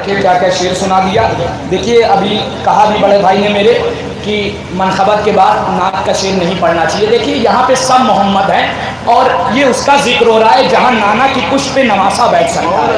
क्या क्या शेर सुना दिया। देखिए अभी कहा भी बड़े भाई ने मेरे कि मनखबत के बाद नात का शेर नहीं पढ़ना चाहिए। देखिए यहाँ पे सब मोहम्मद हैं और ये उसका जिक्र हो रहा है जहाँ नाना की पुष्प पे नवासा बैठ सकता है,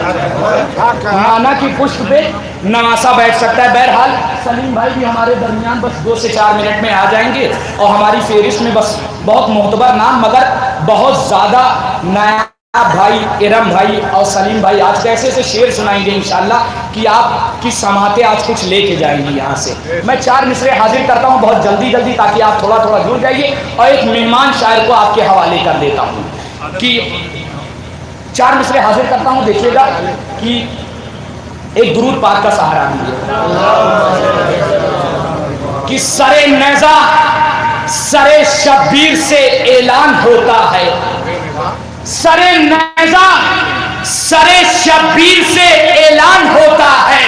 नाना की पुष्प पे नवासा बैठ सकता है। बहरहाल सलीम भाई भी हमारे दरमियान बस 2 से 4 मिनट में आ जाएंगे और हमारी फेरिस्त में बस बहुत मोतबर नाम मगर बहुत ज़्यादा नया भाई इरम भाई और सलीम भाई आज कैसे से शेर सुनाएंगे इंशाल्लाह कि आपकी समाते आज कुछ लेके जाएंगी यहाँ से। मैं 4 मिसरे हाजिर करता हूँ बहुत जल्दी जल्दी ताकि आप थोड़ा थोड़ा जुड़ जाइए और एक मेहमान शायर को आपके हवाले कर देता हूँ कि 4 मिसरे हाजिर करता हूँ। देखिएगा कि एक दुरूद पाक का सहारा दीजिए कि सरे नेज़ा सरे शब्बीर से ऐलान होता है, सरे नेज़ा सरे शब्बीर से ऐलान होता है,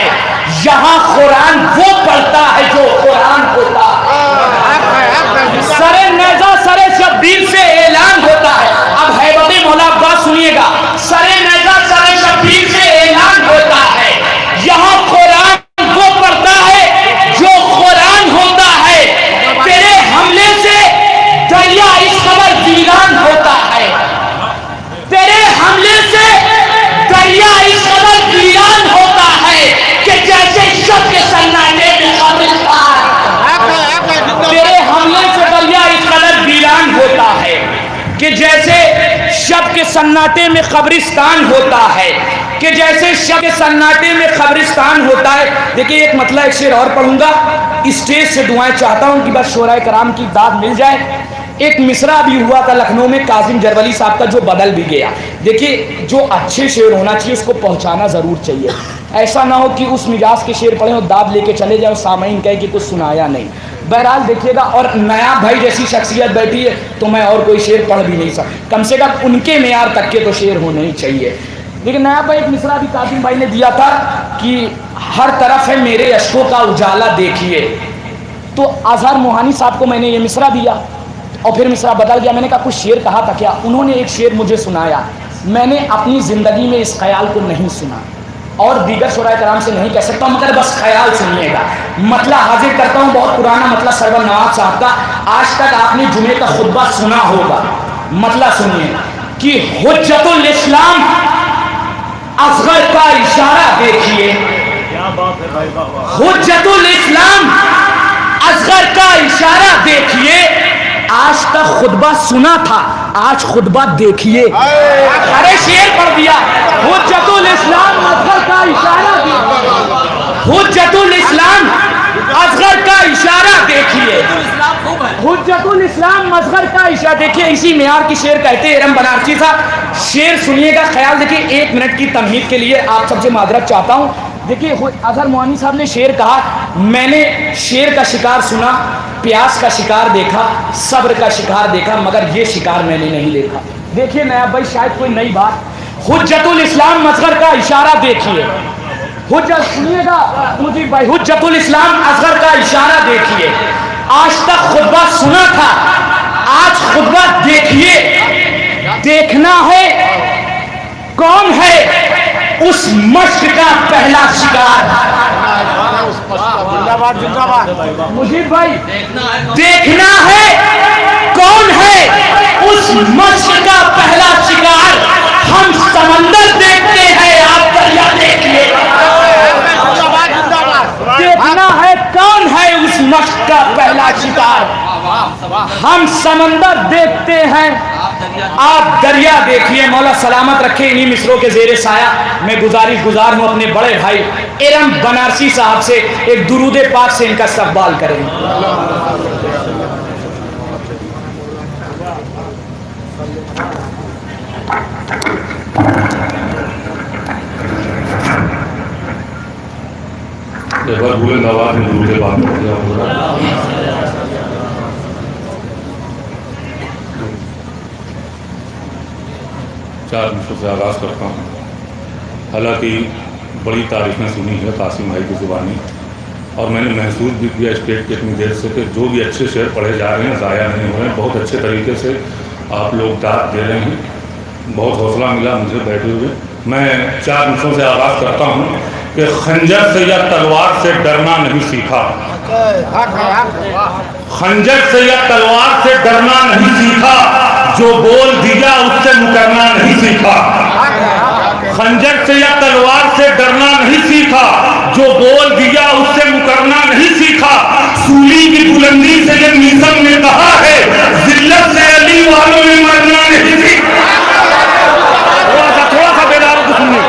यहाँ कुरान वो पढ़ता है जो कुरान होता है। सरे नेज़ा सरे शब्बीर से ऐलान होता है। अब हैबत मौला बात सुनिएगा, सरे नेज़ा सरे शब्बीर से ऐलान होता है, यहाँ कुरान वो पढ़ता है जो कुरान होता है। तेरे हमले से दरिया इस कदर वीरान होता है, तेरे हमले से दरिया इस कदर वीरान होता है कि जैसे शब के सन्नाटे में कब्रिस्तान। तेरे हमले से दरिया इस कदर वीरान होता है कि जैसे शब के सन्नाटे में कब्रिस्तान होता है, कि जैसे शब के सन्नाटे में कब्रिस्तान होता है। देखिए एक मतलब एक शेर और पढ़ूंगा, स्टेज से दुआएं चाहता हूं कि बस शोराए कराम की दाद मिल जाए। एक मिसरा भी हुआ था लखनऊ में काजिम जरवली साहब का जो बदल भी गया। देखिए जो अच्छे शेर होना चाहिए उसको पहुंचाना ज़रूर चाहिए, ऐसा ना हो कि उस मिजाज के शेर पढ़े और दाद लेके चले जाओ सामईन कहे कि कुछ सुनाया नहीं। बहरहाल देखिएगा और नया भाई जैसी शख्सियत बैठी है तो मैं और कोई शेर पढ़ भी नहीं सकता, कम से कम उनके मेयार तक के तो शेर होने ही चाहिए। लेकिन नया भाई एक मिसरा भी काजिम भाई ने दिया था कि हर तरफ है मेरे अश्कों का उजाला देखिए, तो अजहर मोहानी साहब को मैंने ये मिसरा दिया और फिर मिसरा बदल गया। मैंने कहा कुछ शेर कहा था क्या, उन्होंने एक शेर मुझे सुनाया, मैंने अपनी ज़िंदगी में इस ख्याल को नहीं सुना और दीगर शुराए कराम से नहीं कह सकता मगर बस ख्याल सुनिएगा। मतला हाजिर करता हूँ, बहुत पुराना मतला सरवर नवाब साहब का, आज तक आपने जुमे का खुतबा सुना होगा। मतला सुनिए कि हुज्जतुल इस्लाम असगर का इशारा देखिए, हुज्जतुल इस्लाम असगर का इशारा देखिए, आज तक खुतबा सुना था आज खुतबा देखिए। अरे शेर पढ़ दिया, हुज्जतुल इस्लाम असगर का इशारा देखिए, हुज्जतुल इस्लाम असगर का इशारा देखिए, हुज्जतुल इस्लाम असगर का इशारा देखिए। इसी मेयार की शेर कहते हैं इरम बनारसी साहब। शेर सुनिएगा, ख्याल देखिए, 1 मिनट की तमहीद के लिए आप सबसे मादरत चाहता हूँ। देखिए अजहर मोहानी साहब ने शेर कहा, मैंने शेर का शिकार सुना, प्यास का शिकार देखा, सब्र का शिकार देखा, मगर ये शिकार मैंने नहीं देखा। देखिए नया भाई शायद कोई नई बात, हुज्जतुल इस्लाम असगर का इशारा देखिए, हुज्जत सुनिएगा मुझे भाई, हुज्जतुल इस्लाम असगर का इशारा देखिए। आज तक खुतबा सुना था आज खुतबा देखिए, देखना है कौन है उस मश्क का पहला शिकार। मुजीब भाई देखना है कौन है उस मश्क का पहला शिकार। हम समंदर देखते हैं आप दरिया देखिए, देखना है कौन है उस मश्क का पहला शिकार। हम समंदर देखते हैं आप दरिया देखिए। मौला सलामत रखे इन्हीं मिसरों के जेरे साया मैं गुजार हूँ अपने बड़े भाई इरम बनारसी साहब से, एक दुरूद पाक से इनका इस्तकबाल करेंगे। एक बार बुलंद आवाज में दुरूद पाक पढ़िए। चार मिनटों से आगाज़ करता हूँ। हालांकि बड़ी तारीफ़ें सुनी है कासिम भाई की ज़ुबानी और मैंने महसूस भी किया स्टेज के इतनी देर से कि जो भी अच्छे शेर पढ़े जा रहे हैं ज़ाया नहीं हो रहे हैं, बहुत अच्छे तरीके से आप लोग दाद दे रहे हैं, बहुत हौसला मिला मुझे बैठे हुए। मैं 4 मिनटों से आगाज़ करता हूँ कि खंजर से या तलवार से डरना नहीं सीखा, खंजर से या तलवार से डरना नहीं सीखा, जो बोल दिया उससे मुकरना नहीं सीखा। खंजर से या तलवार से डरना नहीं सीखा, जो बोल दिया उससे मुकरना नहीं सीखा। सूली की बुलंदी से ये मीसम ने कहा है, जिल्लत से अली वालों ने मरना नहीं सीखा। थोड़ा सा बेदारों को सुनिए।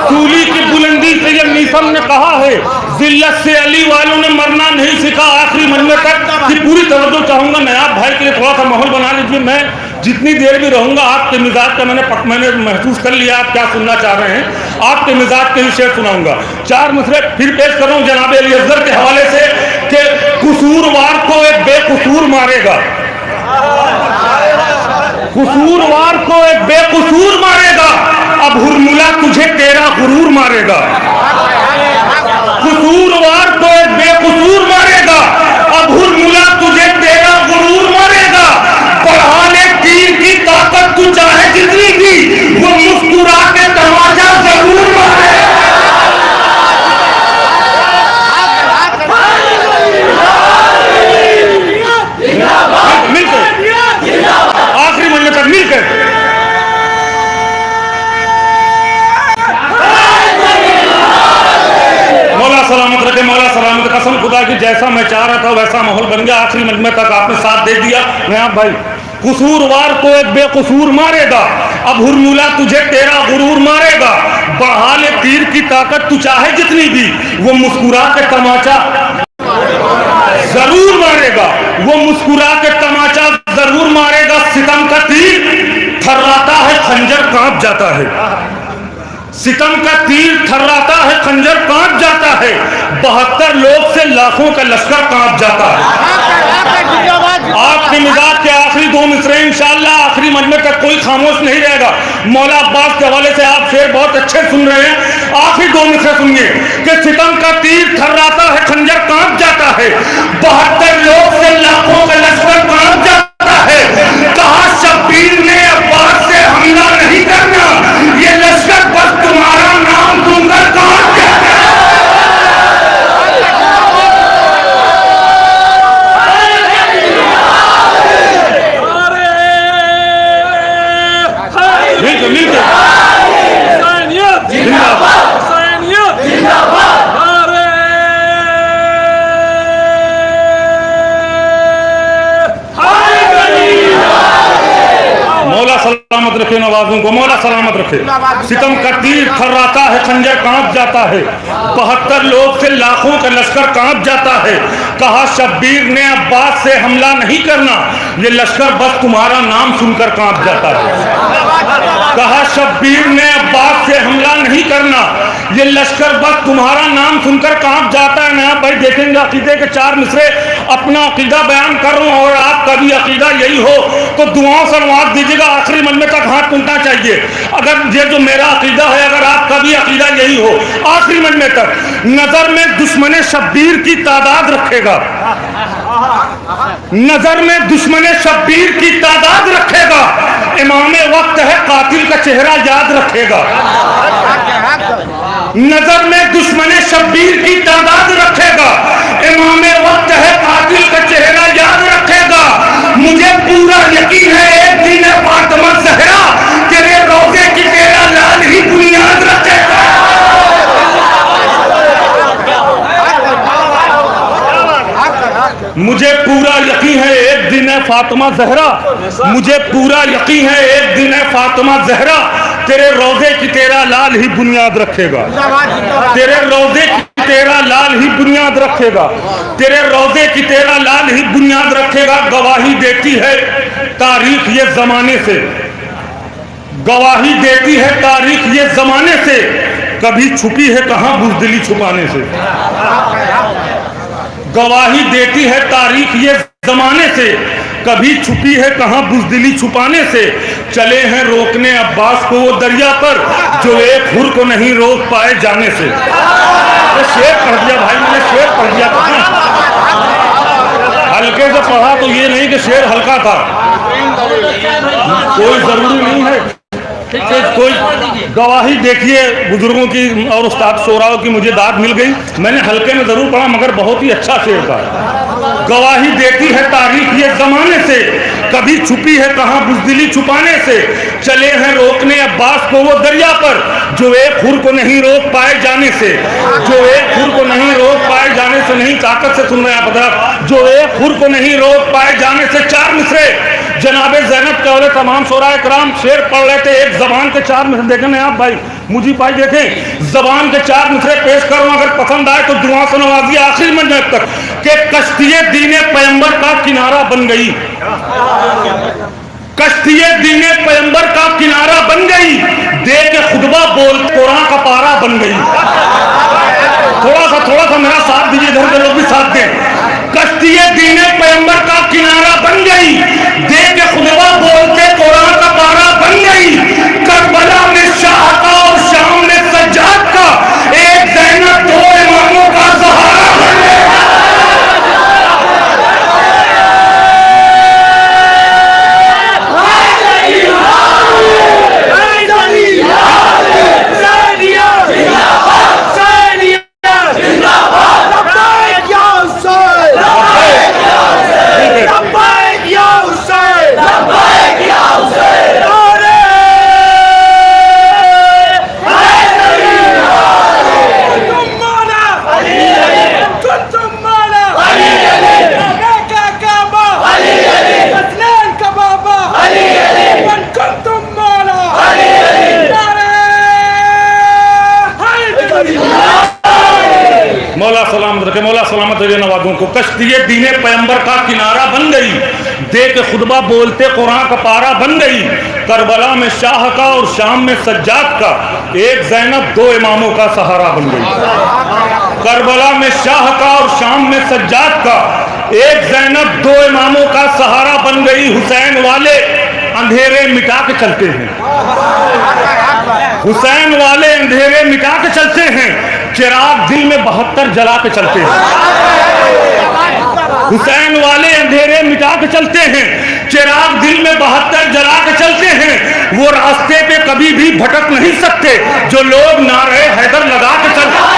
सूली की बुलंदी से ये मीसम ने कहा है, जिल्लत से अली वालों ने मरना नहीं सीखा। आखिरी मजमे तक की पूरी तवज्जो चाहूंगा। नयाब भाई के लिए थोड़ा सा माहौल बना लीजिए। मैं जितनी देर भी रहूंगा आपके मिजाज का मैंने महसूस कर लिया, आप क्या सुनना चाह रहे हैं। आपके मिजाज के ही शेर सुनाऊंगा। 4 मिसरे फिर पेश कर रहा हूं जनाब अली असगर के हवाले से कि कसूरवार को एक बेकसूर मारेगा, कसूरवार को एक बेकसूर मारेगा, अब हुरमुला तुझे तेरा गुरूर मारेगा। कसूरवार को एक बेकसूर मारेगा, अब हुरमुला तुझे तेरा गुरूर मारेगा। बढ़ा ले तीर की ताकत तू चाहे जितनी भी, वो मुस्कुरा के तमाचा जरूर मारेगा। मिलकर आखिरी महीने तक मिलकर मौला सलामत रखे, मौला सलामत। कसम खुदा की जैसा मैं चाह रहा था वैसा माहौल बन गया। आखिरी मजमे तक आपने साथ दे दिया। नयाब भाई, कसूरवार को एक बेकसूर मारेगा, अब हुरमुला तुझे तेरा गुरूर मारेगा। बढ़ा ले तीर की ताकत तू चाहे जितनी भी, वो मुस्कुरा के तमाचा जरूर मारेगा, वो मुस्कुरा के तमाचा जरूर मारेगा। सितम का तीर थर्राता है, खंजर कांप जाता है। सितम का तीर थर्राता है, खंजर कांप जाता है। 72 लोग से लाखों का लश्कर कांप जाता है। आपके मिजाज के आखिरी 2 मिसरे इंशाअल्लाह आखिरी मजमे तक कोई खामोश नहीं रहेगा। मौला अब्बास के हवाले से आप शेर बहुत अच्छे सुन रहे हैं। आखिरी 2 मिसरे सुनिए कि सितम का तीर थर्राता है, खंजर कांप जाता है। 72 लोग से लाखों का लश्कर कांप जाता है। कहा शब्बीर ने अब्बास से हमला नहीं करना, ये लश्कर बस तुम्हारा नाम सुनकर कांप जाता है। मौला सलामत रखे नवाजों को, मौला सलामत रखे। सितम का तीर थर्राता है, खंजर कांप जाता है। 72 लोग से लाखों का लश्कर कांप जाता है। कहा शब्बीर ने अब्बास से हमला नहीं करना, ये लश्कर बस तुम्हारा नाम सुनकर कांप जाता है। कहा शब्बीर ने अब्बास से हमला नहीं करना, ये लश्कर बस तुम्हारा नाम सुनकर कांप जाता है। नया भाई देखेंगे अकीदे के 4 मिसरे अपना अकीदा बयान कर रहा हूं, और आपका भी अकीदा यही हो तो दुआओं से नवाज दीजिएगा। आखिरी मजमे तक हाथ टूटना चाहिए। अगर ये जो मेरा अकीदा है, अगर आपका भी अकीदा यही हो, आखिरी मजमे तक नजर में दुश्मन शब्बीर की तादाद रखेगा, नजर में दुश्मन शब्बीर की तादाद रखेगा। इमामे वक्त है, कातिल का चेहरा याद रखेगा। नजर में दुश्मन शब्बीर की तादाद रखेगा। इमामे वक्त है, कातिल का चेहरा याद रखेगा। मुझे पूरा यकीन है एक दिन फातिमा ज़हरा तेरे रोज़े की तेरा लाल ही बुनियाद रखेगा। मुझे पूरा यकीन है एक दिन है फातिमा ज़हरा, मुझे पूरा यकीन है एक दिन है फातिमा ज़हरा तेरे रोज़े की तेरा लाल ही बुनियाद रखेगा। तेरे रोज़े की तेरा लाल ही बुनियाद रखेगा। तेरे रोज़े की तेरा लाल ही बुनियाद रखेगा। गवाही देती है तारीख ये जमाने से, गवाही देती है तारीख ये जमाने से। कभी छुपी है कहां बुज़दिली छुपाने से। गवाही देती है तारीख ये जमाने से, कभी छुपी है कहां बुज़दिली छुपाने से। चले हैं रोकने अब्बास को वो दरिया पर, जो एक हुर को नहीं रोक पाए जाने से। शेर पढ़ दिया भाई, मैंने शेर पढ़ दिया। हल्के से पढ़ा तो ये नहीं कि शेर हल्का था, कोई जरूरी नहीं है। कोई गवाही देखिए बुजुर्गों की और उस्ताद शोराओं की मुझे दाद मिल गई। मैंने हल्के में ज़रूर पढ़ा मगर बहुत ही अच्छा शेर था। गवाही देती है तारीख ये ज़माने से, कभी छुपी है कहाँ बुज़दिली छुपाने से। चले हैं रोकने अब्बास को वो दरिया पर, जो एक खुर को नहीं रोक पाए जाने से। जो एक खुर को नहीं रोक पाए जाने से, नहीं ताकत से सुन रहे हैं आप हज़रात, जो एक खुर को नहीं रोक पाए जाने से। चार मिसरे जनाबे ज़ैनब के और तमाम शोराए कराम शेर पढ़ रहे थे। एक ज़बान के चार मिसरे देखें आप भाई मुझे भाई देखें, ज़बान के चार मिसरे पेश करूँ, अगर पसंद आए तो दुआ से नवाजिए आखिरी मंजिल तक। कि कश्तिये दीने पैगंबर का किनारा बन गई, कश्तिये दीने पैगंबर का किनारा बन गई। दे के खुतबा बोल कुरान का पारा बन गई। थोड़ा सा मेरा साथ दीजिए, इधर के लोग भी साथ दें। कश्तिये दीने पैगंबर का किनारा बन गई, दे के खुतबा बोलते कुरान का पारा बन गई। करबला में शाह का और शाम में सज्जाद का, एक ज़ैनब दो इमामों का सहारा बन गई। मौला सलामत रखे, मौला सलामत रखे नवाजों को। कश्तिये दीने पैगंबर का किनारा बन गई, दे के खुतबा बोलते कुरान का पारा बन गई। करबला में शाह का और शाम में सज्जाद का, एक ज़ैनब दो इमामों का सहारा बन गई। करबला में शाह का और शाम में सज्जाद का, एक ज़ैनब दो इमामों का सहारा बन गई। हुसैन वाले अंधेरे मिटा के चलते हैं, हुसैन वाले अंधेरे मिटा के चलते हैं। चिराग दिल में 72 जला के चलते हैं। हुसैन वाले अंधेरे मिटा के चलते हैं, चिराग दिल में 72 जला के चलते हैं। वो रास्ते पे कभी भी भटक नहीं सकते, जो लोग नारे हैदर लगा के चलते हैं।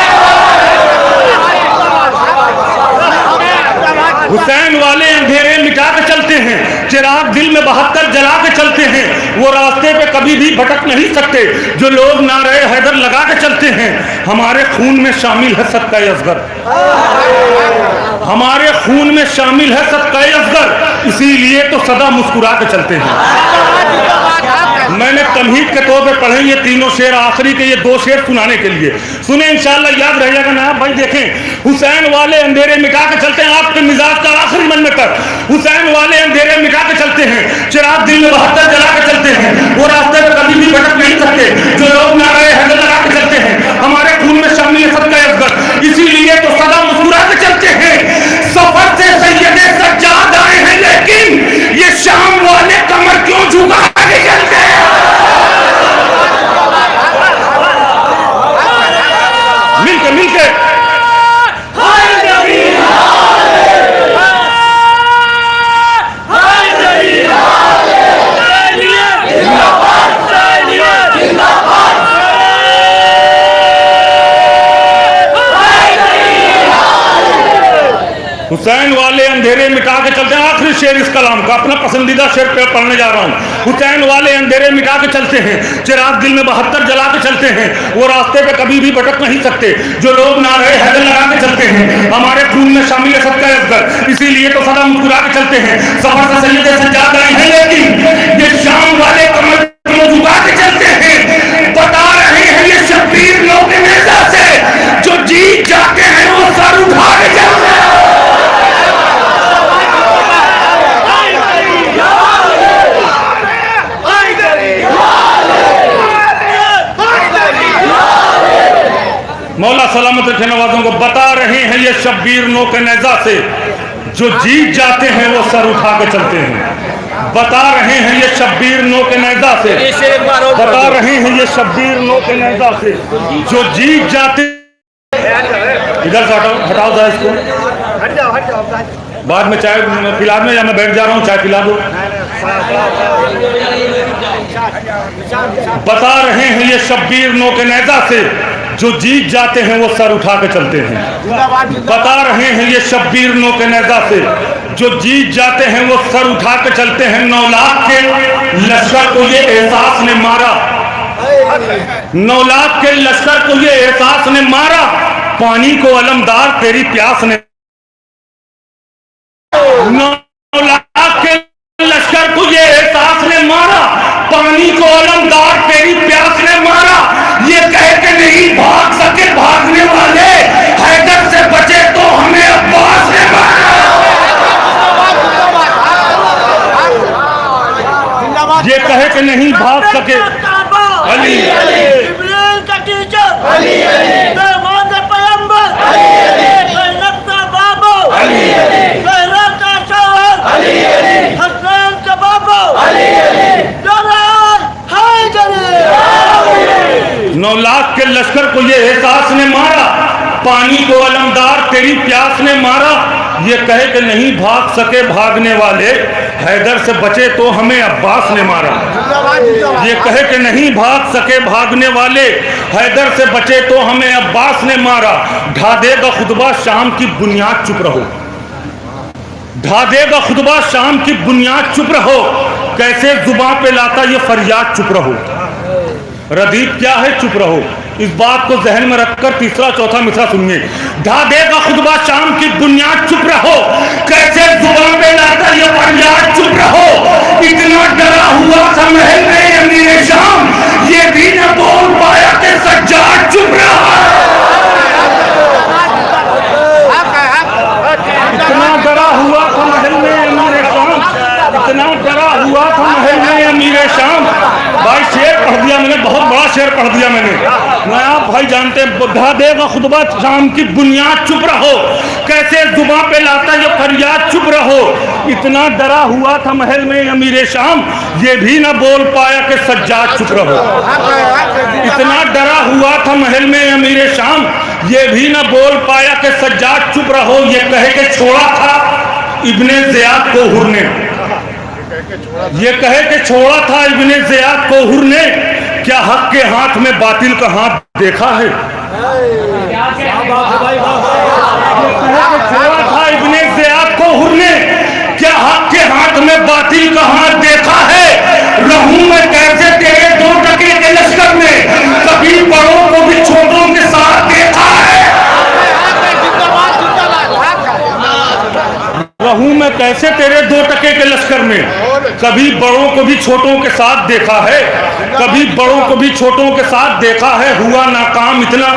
हुसैन वाले अंधेरे मिटा के चलते हैं, चिराग दिल में 72 जला के चलते हैं। वो रास्ते पे कभी भी भटक नहीं सकते, जो लोग नारे हैदर लगा के चलते हैं। हमारे खून में शामिल है सदका असगर, हमारे खून में शामिल है सदका असगर, इसीलिए तो सदा मुस्कुरा के चलते हैं। मैंने तमहीद के तौर पे पढ़े ये तीनों शेर, आखिरी के ये दो शेर सुनाने के लिए सुने, इंशाअल्लाह याद रह जाएगा ना भाई। देखें, हुसैन वाले अंधेरे मिटा के चलते हैं, आपके मिजाज का आखिरी मन में तक। हुसैन वाले अंधेरे मिटा के चलते हैं, चिराग दिल में 72 जला के चलते हैं। वो रास्ते पे कभी भी भटक नहीं सकते, जो लोग नारे हैदर लगा के चलते हैं। हमारे खून में शामिल है सदका असगर, इसीलिए तो सदा मुस्कुरा के चलते हैं। सफर से सैयदे सज्जाद आए हैं, लेकिन ये शाम वाले कमर क्यों झुका के चलते हैं। मिलके हुसैन वाले अंधेरे मिटा के चलते हैं। आखिरी शेर इस कलाम का, अपना पसंदीदा शेर पे पढ़ने जा रहा हूँ। हुसैन वाले अंधेरे मिटा के चलते हैं, चिराग दिल में 72 जला के चलते हैं। वो रास्ते पे कभी भी भटक नहीं सकते, जो लोग नारे हैदर लगा के चलते हैं। हमारे खून में शामिल है सदका असगर, इसीलिए तो सदा मुस्कुरा के चलते हैं। सफर से सैयदे सज्जाद आए हैं, लेकिन ये शाम वाले कमर क्यों झुका के चलते हैं। बता रहे हैं ये शब्बीर लोग नेज़ा से, जो जीत जाते हैं वो सर उठा के चलते हैं। मौला सलामत रखे नवाजों को। बता रहे हैं ये शब्बीर नो के नेज़ा से, जो जीत जाते हैं वो सर उठा के चलते हैं। बता रहे हैं ये शब्बीर नो के नेज़ा से, बता रहे हैं ये शब्बीर नो के नेज़ा से, जो जीत जाते। इधर से हटाओ जरा इसको, बाद में चाय पिला दो, या मैं बैठ जा रहा हूँ, चाय पिला दो। बता रहे हैं ये शब्बीर नो के नेजा से, जो जीत जाते हैं वो सर उठा के चलते हैं। बता रहे हैं ये शब्बीर नो के नेजा से, जो जीत जाते हैं वो सर उठा के चलते हैं। 9 लाख के लश्कर को ये एहसास ने मारा, 9 लाख के लश्कर को ये एहसास ने मारा, पानी को अलमदार तेरी प्यास ने। 9 लाख के लश्कर को ये एहसास ने मारा, पानी को अलमदार तेरी प्यास ने मारा। ये कह के नहीं भाग सके भागने वाले, हैदर से बचे तो हमें अब्बास ने मारा। ये कहे कि नहीं भाग सके अली जिब्रील का टीचर अली मेहमान पैगंबर लगता बाबू गहरा का शौहर हसनैन का बाबू हाय जली। 9 लाख के लश्कर को ये एहसास ने मारा, पानी को अलमदार तेरी प्यास ने मारा। ये कहे कि नहीं भाग सके भागने वाले, हैदर से बचे तो हमें अब्बास ने मारा। ये कहे कि नहीं भाग सके भागने वाले, हैदर से बचे तो हमें अब्बास ने मारा। ढा देगा खुतबा शाम की बुनियाद चुप रहो, ढा देगा खुतबा शाम की बुनियाद चुप रहो, कैसे जुबां पे लाता ये फरियाद चुप रहो। रदीफ क्या है चुप रहो, इस बात को जहन में रखकर तीसरा चौथा मिसरा सुनिए। ढा देगा खुतबा शाम की बुनियाद चुप रहो, कैसे जुबान पे लाता ये फरियाद चुप रहो। इतना डरा हुआ था महल में अमीर शाम, ये भी न बोल पाया कि सज्जाद चुप रहा। इतना डरा हुआ था महल में अमीर शाम, इतना डरा हुआ था महल में अमीर शाम। भाई शेर पढ़ दिया मैंने, बहुत बड़ा शेर पढ़ दिया मैंने। मैं आप भाई जानते हैं, बुढ़ा देगा खुतबा शाम की बुनियाद चुप रहो, कैसे जुबां पे लाता ये फरियाद चुप रहो। इतना डरा हुआ था महल में अमीर शाम, ये भी ना बोल पाया कि सज्जाद चुप रहो। इतना डरा हुआ था महल में अमीर शाम, ये भी ना बोल पाया कि सज्जाद चुप रहो। ये कहे के छोड़ा था इब्ने ज़ियाद को हुर ने, ये कहे कि छोड़ा था इब्ने ज़ियाद को हुर ने, क्या हक के हाथ में बातिल का हाथ देखा है। छोड़ा था इब्ने ज़ियाद को हुर ने, क्या हक के हाथ में बातिल का हाथ देखा है। रहूं मैं कैसे तेरे 2 टके के लश्कर में, कभी बड़ों को भी छोटों के साथ देखा है। रहूं मैं कैसे तेरे 2 टके के लश्कर में, कभी बड़ों को भी छोटों के साथ देखा है, कभी बड़ों को भी छोटों के साथ देखा है। हुआ नाकाम इतना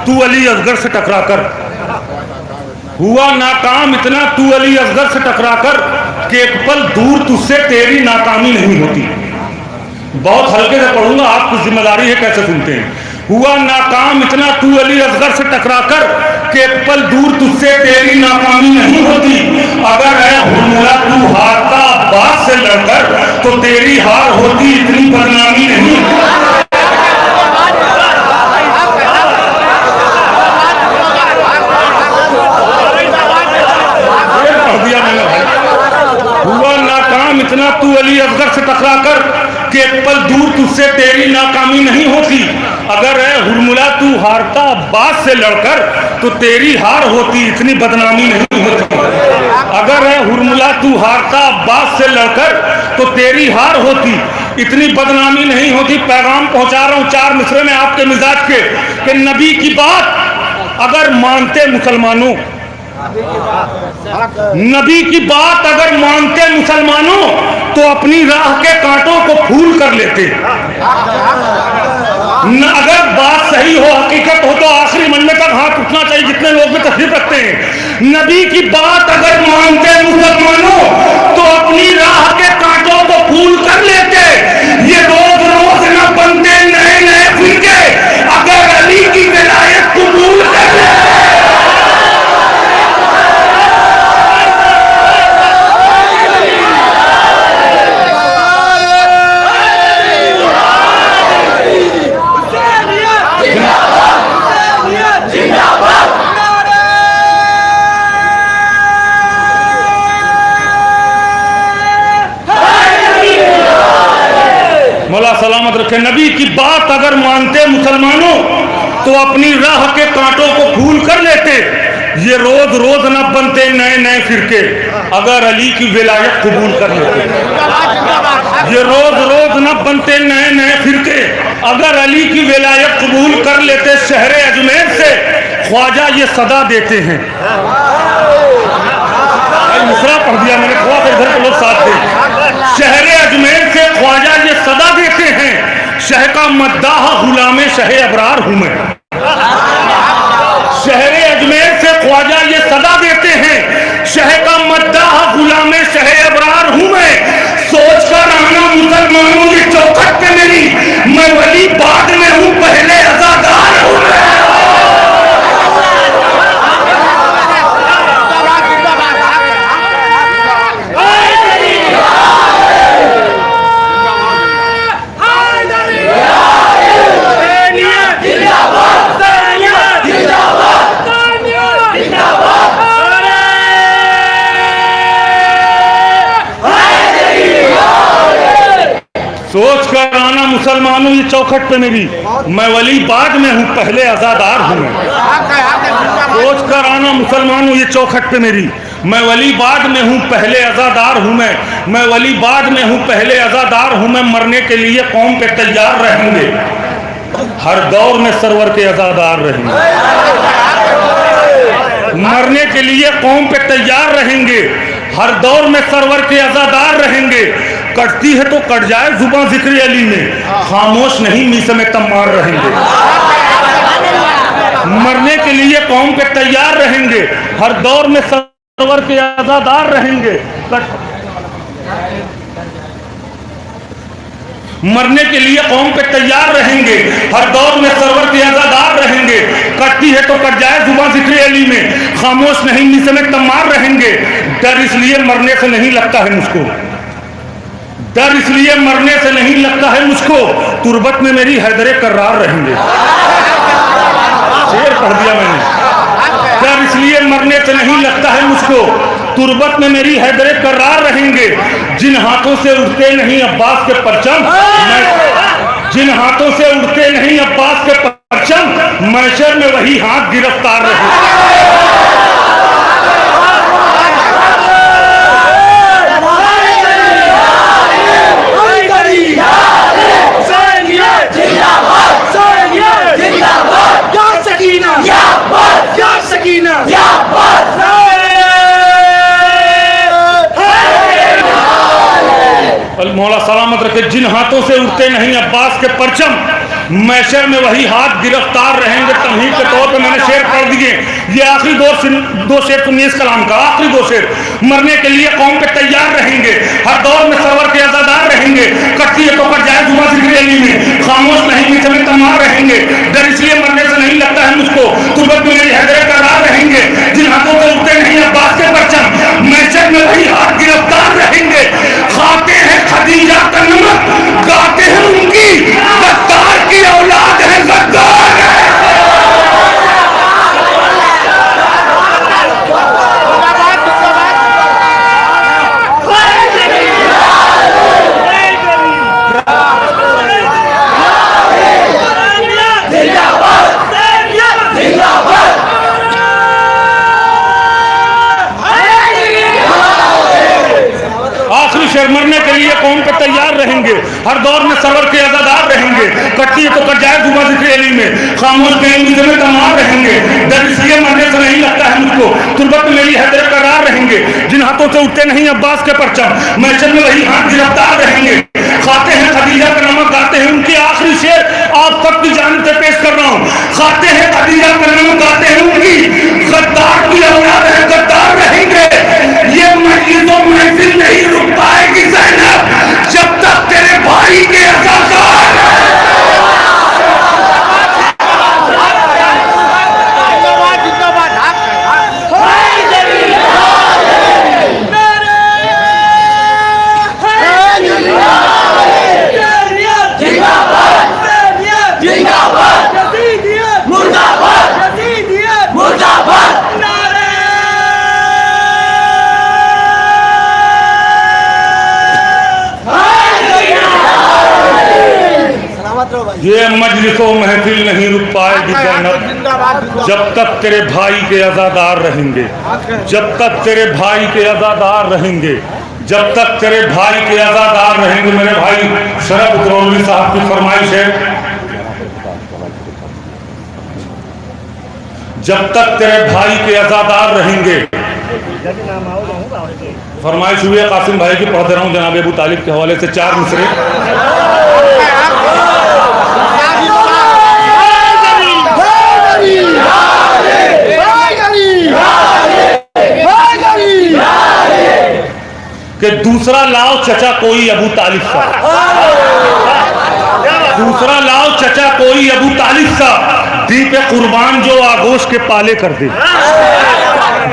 तू अली असगर से टकराकर, हुआ नाकाम इतना तू अली असगर से टकराकर, कि एक पल दूर तुझसे तेरी नाकामी नहीं होती। बहुत हल्के से पढ़ूंगा, आपकी जिम्मेदारी है कैसे सुनते हैं। हुआ नाकाम इतना तू अली असगर से टकराकर, कि एक पल दूर तुझसे तेरी नाकामी नहीं होती। अगर है हुर्मुला तू हारता अब्बास से लड़कर, तो तेरी हार होती इतनी बदनामी नहीं। हुआ नाकाम इतना तू अली असगर से टकराकर, कि एक पल दूर तुझसे तेरी नाकामी नहीं होती। अगर है हुर्मुला तू हारता अब्बास से लड़कर, तो तेरी हार होती इतनी बदनामी नहीं होती। अगर है हुर्मुला तू हारता अब्बास से लड़कर, तो तेरी हार होती इतनी बदनामी नहीं होती। पैगाम पहुंचा रहा हूं 4 मिसरे में आपके मिजाज के, कि नबी की बात अगर मानते मुसलमानों, नबी की बात अगर मानते मुसलमानों, तो अपनी राह के कांटों को फूल कर लेते। अगर बात सही हो, हकीकत हो, तो आखिरी मंजिल तक हाथ उठना चाहिए जितने लोग भी तशरीफ रखते हैं। नबी की बात अगर मानते मुसलमानों, तो अपनी राह के कांटों को फूल कर लेते। ये रोज रोज न बनते नए नए फिरके, अगर अली की विलायत कबूल कर लेते। नबी की बात अगर मानते मुसलमानों तो अपनी राह के कांटों को फूल कर लेते। ये रोज रोज न बनते नए नए फिरके अगर अली की विलायत कबूल कर लेते। ये रोज रोज न बनते नए नए फिरके अगर अली की विलायत कबूल कर लेते। शहरे अजमेर से ख्वाजा ये सदा देते हैं। दूसरा पढ़ दिया मैंने, थोड़ा सा इधर के लोग साथ दें। शहरे अजमेर से ख्वाजा ये सदा देते हैं। शह का मद्दाह गुलाम शह अबरार हूं मैं। शहरे अजमेर से ख्वाजा ये सदा देते हैं। शह का मद्दाह गुलाम शह अबरार हूं मैं। सोच कर आना मुसलमानों की चौखट पे मेरी, मैं वली बाद में हूं पहले अज़ादार हूं मैं। सोच कर आना मुसलमानों ये चौखट पे मेरी, मैं वली बाद में हूँ पहले अज़ादार हूँ मैं। सोच कर आना मुसलमानों ये चौखट पे मेरी, मैं वली बाद में हूँ पहले अज़ादार हूँ मैं वली बाद में हूँ पहले अज़ादार हूँ मैं। मरने के लिए कौम पे तैयार रहेंगे, हर दौर में सरवर के अज़ादार रहेंगे। मरने के लिए कौम पे तैयार रहेंगे, हर दौर में सरवर के अज़ादार रहेंगे। कटती है तो कट जाए जुबान जिक्र अली में, खामोश नहीं मीसे में तम्मार रहेंगे। मरने के लिए कौम पे तैयार रहेंगे, हर दौर में सरवर के अज़ादार रहेंगे। मरने के लिए कौम पे तैयार रहेंगे, हर दौर में सरवर के अज़ादार रहेंगे। कटती है तो कट जाए जुबान जिक्र अली में, खामोश नहीं मीसे में तम्मार रहेंगे। डर इसलिए मरने से नहीं लगता है मुझको, डर इसलिए मरने से नहीं लगता है मुझको, तुर्बत में मेरी हैदरे कर्रार रहेंगे। शेर पढ़ दिया मैंने। डर इसलिए मरने से नहीं लगता है मुझको, तुर्बत में मेरी हैदरे कर्रार रहेंगे। जिन हाथों से उड़ते नहीं अब्बास के परचम, जिन हाथों से उड़ते नहीं अब्बास के परचम, महशर में वही हाथ गिरफ्तार रहेंगे। मौला सलामत रखे। जिन हाथों से उड़ते नहीं अब्बास के परचम, मैशर में वही हाथ गिरफ्तार रहेंगे। तमहीद के तौर पे मैंने शेर पढ़ दिए। ये आखिरी दो शेर सुनिए इस कलाम का, आखिरी दो शेर। मरने के लिए कौम पे तैयार रहेंगे, हर दौर में सरवर के अज़ादार रहेंगे। कटती है तो कट जाए जुबान जिक्र अली में, खामोश नहीं मीसे में तम्मार रहेंगे। डर इसलिए मरने से नहीं लगता है मुझको, तुर्बत में मेरी हैदरे कर्रार रहेंगे। जिन हाथों से उड़ते नहीं अब्बास के परचम, मैशर में वही हाथ गिरफ्तार रहेंगे। खाते हैं खदीजा का नमक, गाते हैं उनकी, गद्दार की औलाद है गद्दार है। मरने के लिए कौम पे तैयार रहेंगे, हर दौर में सरवर के अज़ादार रहेंगे। कटती है तो कट जाए जुबान जिक्र अली में, खामोश नहीं में तमाम रहेंगे। डर इसलिए मरने से नहीं लगता है मुझको, तुर्बत में मेरी हैदरे कर्रार रहेंगे। जिन हाथों से उठते नहीं अब्बास के परचम, मैशर में वही हाथ गिरफ्तार रहेंगे। खाते हैं खदीजा का नमक, गाते हैं उनकी आखिरी शेर आप सबकी जानिब से पेश कर रहा हूँ। खाते हैं खदीजा का नमक, गाते हैं उनकी, गद्दार की औलाद है गद्दार रहेंगे। ये मजलिसों महफिल नहीं रुक पाएगी ज़ैनब जब तक तेरे भाई के अज़ादार। मुर्दाबाद ये मजलिसो महफिल नहीं रुक पाएगी ज़ैनब जब तक तेरे भाई के अज़ादार रहेंगे, जब तक तेरे भाई के अज़ादार रहेंगे, जब तक तेरे भाई के अज़ादार रहेंगे। मेरे भाई शरफ उतरौली साहब की फरमाइश है, जब तक तेरे भाई के अज़ादार रहेंगे। फरमाइश हुई है कासिम भाई की, पढ़ दे रहा हूँ जनाब अबू तालिब के हवाले से 4 मिसरे। कि दूसरा लाओ चचा कोई अबू तालिब सा, दूसरा लाओ चचा कोई अबू तालिब सा, दीप कुर्बान जो आगोश के पाले कर दे।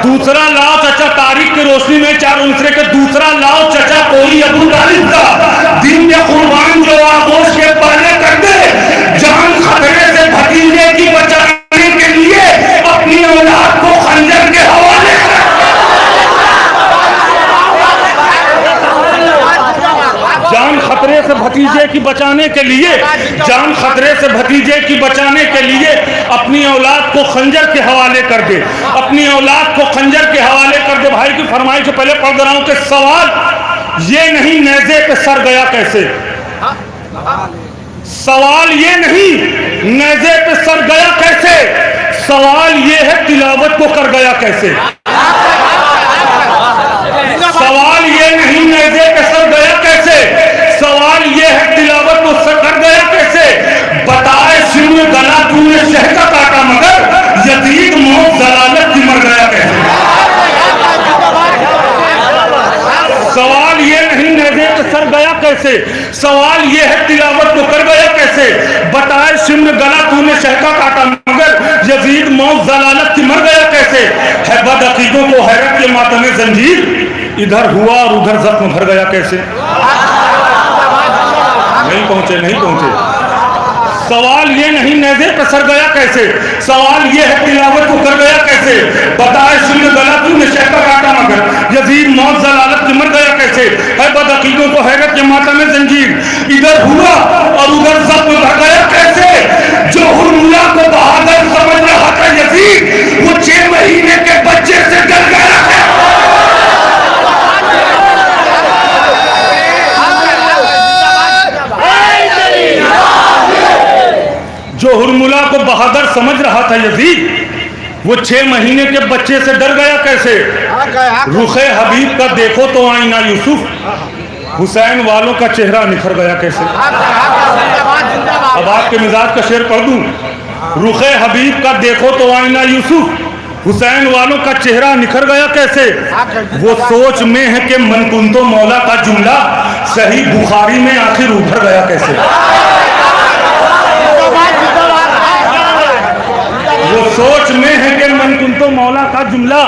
दूसरा लाओ चचा तारीख की रोशनी में 4 मिसरे के, दूसरा लाओ चचा कोई अबू तालिब सा, दीप कुर्बान जो आगोश के पाले कर दे। जान खतरे से भतीजे की बचाने के लिए अपनी औलाद को खंजर के हवाले कर। जान खतरे से भतीजे की बचाने के लिए, जान खतरे से भतीजे की बचाने के लिए अपनी औलाद को खंजर के हवाले कर दे, अपनी औलाद को खंजर के हवाले कर दे। भाई की फरमाइश से पहले पढ़ रहा हूं कि सवाल ये नहीं नेज़े पे सर गया कैसे, सवाल ये नहीं नेज़े पे सर गया कैसे, सवाल ये है तिलावत को कर गया कैसे। सवाल ये नहीं नेज़े पे सर गया कैसे, सवाल ये है तिलावत को सर कर गया कैसे। बताए सिर गला तूने शह का काटा मगर यजीद मौत जलालत की मर गया कैसे। सवाल ये नहीं नेज़े पे सर गया कैसे, सवाल ये है तिलावत को कर गया कैसे। बताए सिर गला तूने शह का काटा मगर यजीद मौत जलालत की मर गया कैसे। है बदअकीदों को हैरत के मातमे जंजीर इधर हुआ और उधर जख्म भर गया कैसे। नहीं पहुंचे, नहीं पहुंचे। सवाल ये नहीं नेज़े पे सर गया कैसे, सवाल ये है तिलावत को कर गया कैसे। बताए सुन गला तूने शह का काटा मगर यजीद मौत जलालत की मर गया कैसे। है बदअकीदों को हैरत के मातमे जंजीर इधर हुआ और उधर जख्म भर गया कैसे। जो हुर्मुला को बहादुर समझ रहा था यजीद, वो 6 महीने के बच्चे से डर गया है। जो हुर्मुला को बहादुर समझ रहा था यजीद, वो 6 महीने के बच्चे से डर गया कैसे। रुखे हबीब का देखो तो आईना यूसुफ, हुसैन वालों का चेहरा निखर गया कैसे। अब आपके मिजाज का शेर पढ़ दूं। रुखे हबीब का देखो तो आईना यूसुफ, हुसैन वालों का चेहरा निखर गया कैसे। वो सोच में है कि मनकुंतो मौला का जुमला सही बुखारी में आखिर उभर गया कैसे। वो सोच में है कि मनकुंतो मौला का जुमला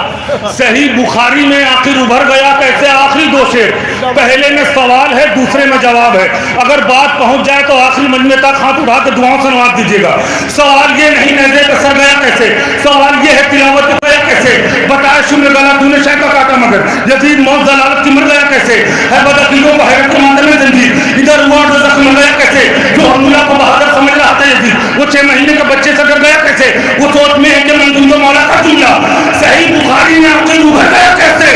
सही बुखारी में आखिर उभर गया कैसे। आखिरी 2 शेर, पहले में सवाल है, दूसरे में जवाब है। अगर बात पहुंच जाए तो आखिरी मजमे तक हाथ उठा के दुआओं से नवाज दीजिएगा। सवाल ये नहीं नेज़े पे सर गया कैसे, सवाल ये है तिलावत को गया कैसे। बताया शुम्र गला तूने शह का काटा मगर यजीद मौत जलालत की मर गया कैसे। है बदअकीदों को हैरत के मातमे जंजीर इधर हुआ और जख्म मर गया कैसे। जो हुर्मुला को बहादुर समझ रहा था यजीद, वो 6 महीने के बच्चे से डर गया कैसे। वो सोच में है कि मनकुंतो मौला का जुमला सही बुखारी में आखिर उभर गया कैसे।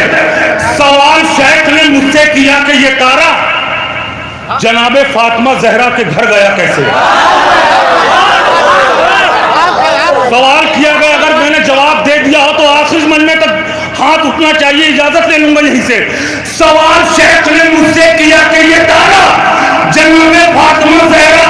सवाल शेख ने मुझसे किया कि ये तारा जनाबे फातिमा जहरा के घर गया कैसे। सवाल किया गया, अगर मैंने जवाब दे दिया हो तो आखिर महीने तक हाथ उठना चाहिए, इजाजत ले लूंगा यहीं से। सवाल शेख ने मुझसे किया कि ये तारा जनाबे फातिमा जहरा